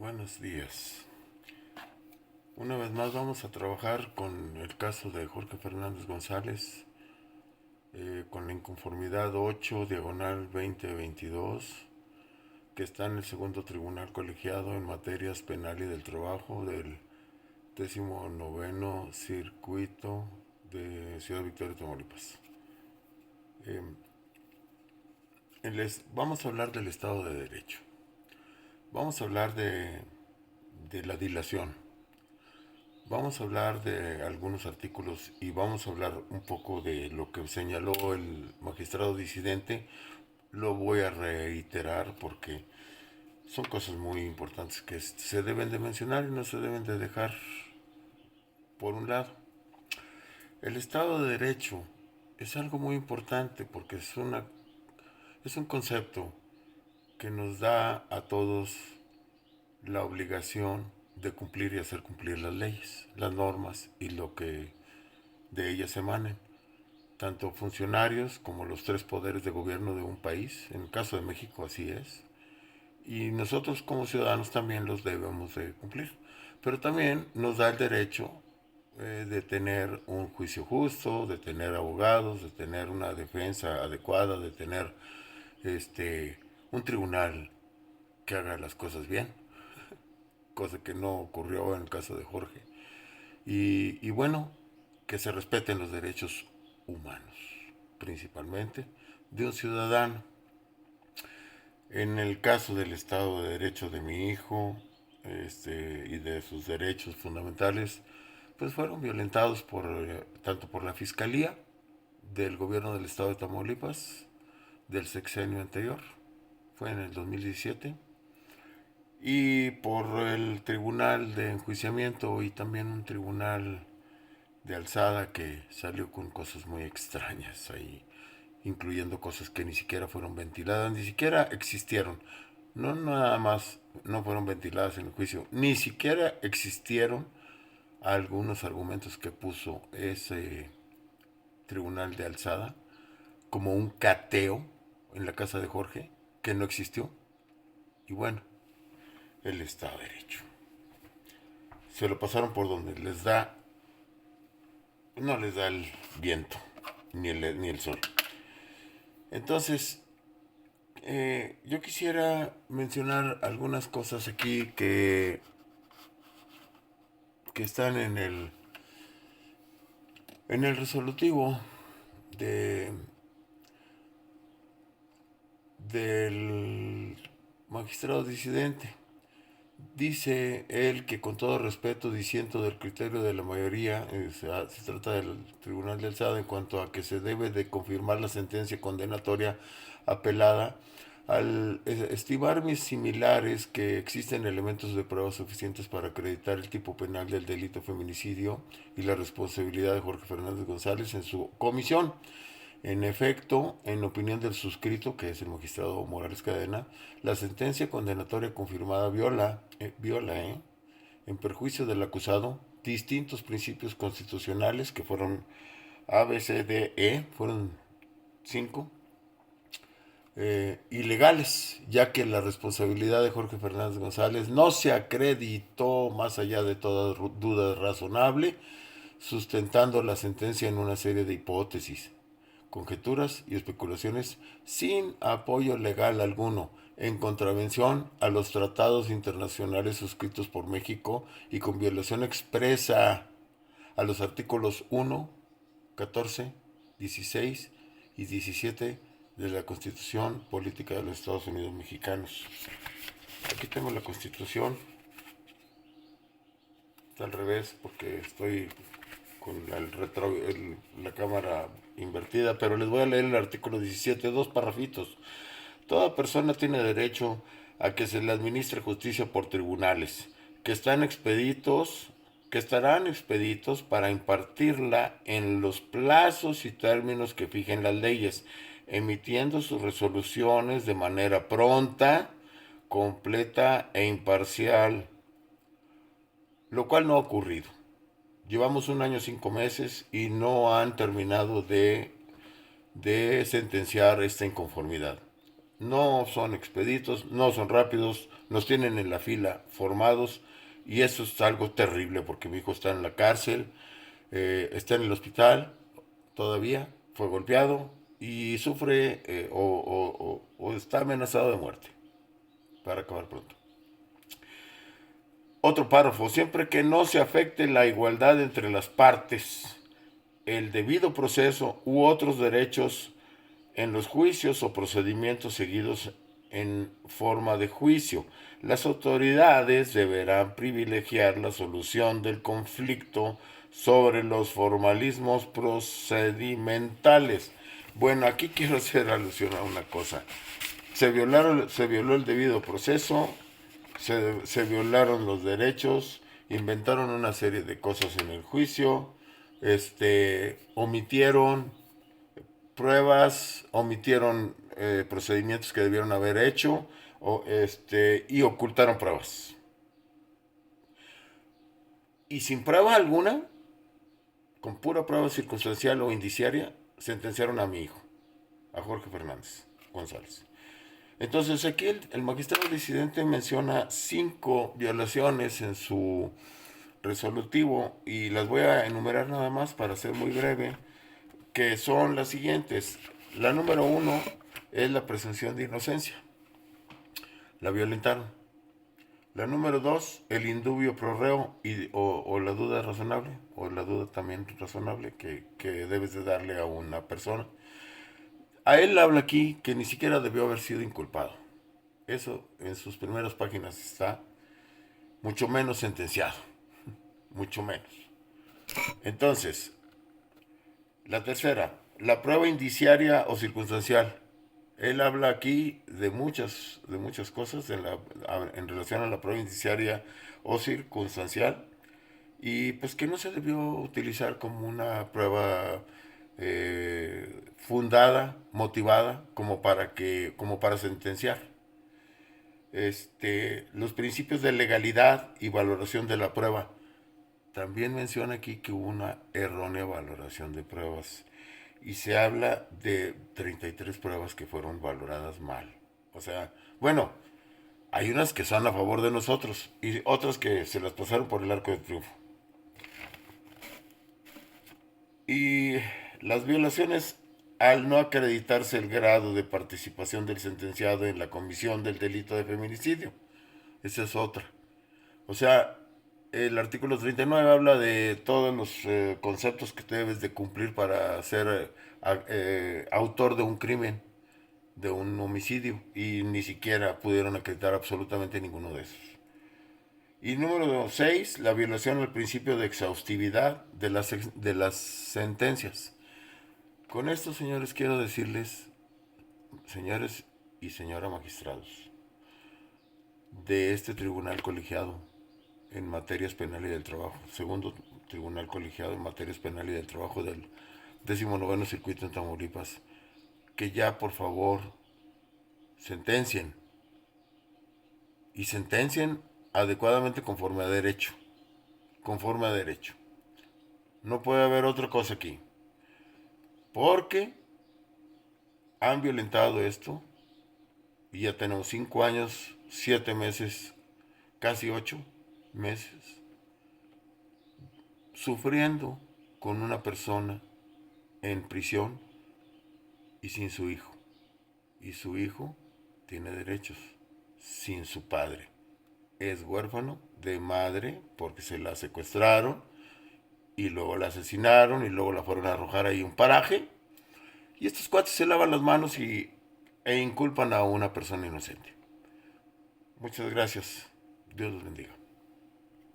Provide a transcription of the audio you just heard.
Buenos días. Una vez más vamos a trabajar con el caso de Jorge Fernández González, con la inconformidad 8, diagonal 2022, que está en el segundo tribunal colegiado en materias penal y del trabajo del 19º circuito de Ciudad Victoria, Tamaulipas. Eh, Vamos a hablar del Estado de Derecho. Vamos a hablar de la dilación. Vamos a hablar de algunos artículos y vamos a hablar un poco de lo que señaló el magistrado disidente. Lo voy a reiterar porque son cosas muy importantes que se deben de mencionar y no se deben de dejar por un lado. El Estado de Derecho es algo muy importante porque es un concepto que nos da a todos la obligación de cumplir y hacer cumplir las leyes, las normas y lo que de ellas emanen, tanto funcionarios como los tres poderes de gobierno de un país. En el caso de México así es, y nosotros como ciudadanos también los debemos de cumplir, pero también nos da el derecho de tener un juicio justo, de tener abogados, de tener una defensa adecuada, de tener un tribunal que haga las cosas bien, cosa que no ocurrió en el caso de Jorge. Y bueno, que se respeten los derechos humanos, principalmente de un ciudadano. En el caso del Estado de Derecho de mi hijo y de sus derechos fundamentales, pues fueron violentados tanto por la Fiscalía del gobierno del Estado de Tamaulipas, del sexenio anterior, fue en el 2017, y por el Tribunal de Enjuiciamiento y también un tribunal de alzada que salió con cosas muy extrañas ahí, incluyendo cosas que ni siquiera fueron ventiladas, ni siquiera existieron. No nada más no fueron ventiladas en el juicio, ni siquiera existieron algunos argumentos que puso ese tribunal de alzada, como un cateo en la casa de Jorge, que no existió. Y bueno, el Estado de Derecho. Se lo pasaron por donde no les da el viento, ni el sol. Entonces, yo quisiera mencionar algunas cosas aquí que están en el resolutivo de, del magistrado disidente. Dice él que con todo respeto diciendo del criterio de la mayoría, se trata del Tribunal de Alzada en cuanto a que se debe de confirmar la sentencia condenatoria apelada, al estimar mis similares que existen elementos de prueba suficientes para acreditar el tipo penal del delito feminicidio y la responsabilidad de Jorge Fernández González en su comisión. En efecto, en opinión del suscrito, que es el magistrado Morales Cadena, la sentencia condenatoria confirmada en perjuicio del acusado, distintos principios constitucionales que fueron A, B, C, D, E, fueron cinco, ilegales, ya que la responsabilidad de Jorge Fernández González no se acreditó más allá de toda duda razonable, sustentando la sentencia en una serie de hipótesis, conjeturas y especulaciones sin apoyo legal alguno, en contravención a los tratados internacionales suscritos por México y con violación expresa a los artículos 1, 14, 16 y 17 de la Constitución Política de los Estados Unidos Mexicanos. Aquí tengo la Constitución, está al revés porque estoy con la cámara invertida, pero les voy a leer el artículo 17, dos parrafitos. Toda persona tiene derecho a que se le administre justicia por tribunales, que están expeditos, que estarán expeditos para impartirla en los plazos y términos que fijen las leyes, emitiendo sus resoluciones de manera pronta, completa e imparcial, lo cual no ha ocurrido. Llevamos un año 5 meses y no han terminado de sentenciar esta inconformidad. no son expeditos, no son rápidos, nos tienen en la fila formados y eso es algo terrible porque mi hijo está en la cárcel, está en el hospital todavía, fue golpeado y sufre o está amenazado de muerte, para acabar pronto. Otro párrafo, siempre que no se afecte la igualdad entre las partes, el debido proceso u otros derechos en los juicios o procedimientos seguidos en forma de juicio, las autoridades deberán privilegiar la solución del conflicto sobre los formalismos procedimentales. Bueno, aquí quiero hacer alusión a una cosa. Se violó el debido proceso, se violaron los derechos, inventaron una serie de cosas en el juicio, omitieron pruebas, omitieron procedimientos que debieron haber hecho y ocultaron pruebas. Y sin prueba alguna, con pura prueba circunstancial o indiciaria, sentenciaron a mi hijo, a Jorge Fernández González. Entonces aquí el magistrado disidente menciona 5 violaciones en su resolutivo y las voy a enumerar nada más para ser muy breve, que son las siguientes. La número 1 es la presunción de inocencia. La violentaron. La número 2, el indubio pro reo o la duda razonable, o la duda también razonable que debes de darle a una persona. A él habla aquí que ni siquiera debió haber sido inculpado. Eso en sus primeras páginas está, mucho menos sentenciado, mucho menos. Entonces, la tercera, la prueba indiciaria o circunstancial. Él habla aquí de muchas cosas en relación a la prueba indiciaria o circunstancial y pues que no se debió utilizar como una prueba fundada, motivada, como para sentenciar. Los principios de legalidad y valoración de la prueba. También menciona aquí que hubo una errónea valoración de pruebas y se habla de 33 pruebas que fueron valoradas mal. O sea, bueno, hay unas que son a favor de nosotros y otras que se las pasaron por el arco de triunfo. Y las violaciones al no acreditarse el grado de participación del sentenciado en la comisión del delito de feminicidio. Esa es otra. O sea, el artículo 39 habla de todos los conceptos que debes de cumplir para ser autor de un crimen, de un homicidio, y ni siquiera pudieron acreditar absolutamente ninguno de esos. Y número 6, la violación al principio de exhaustividad de las sentencias. Con esto, señores, quiero decirles, señores y señora magistrados, de este tribunal colegiado en materias penal y del trabajo, segundo tribunal colegiado en materias penal y del trabajo del 19º circuito en Tamaulipas, que ya por favor sentencien y sentencien adecuadamente conforme a derecho, conforme a derecho. No puede haber otra cosa aquí, porque han violentado esto y ya tenemos 5 años, 7 meses, casi 8 meses sufriendo con una persona en prisión y sin su hijo. Y su hijo tiene derechos sin su padre. Es huérfano de madre porque se la secuestraron y luego la asesinaron y luego la fueron a arrojar ahí un paraje. Y estos cuates se lavan las manos e inculpan a una persona inocente. Muchas gracias. Dios los bendiga.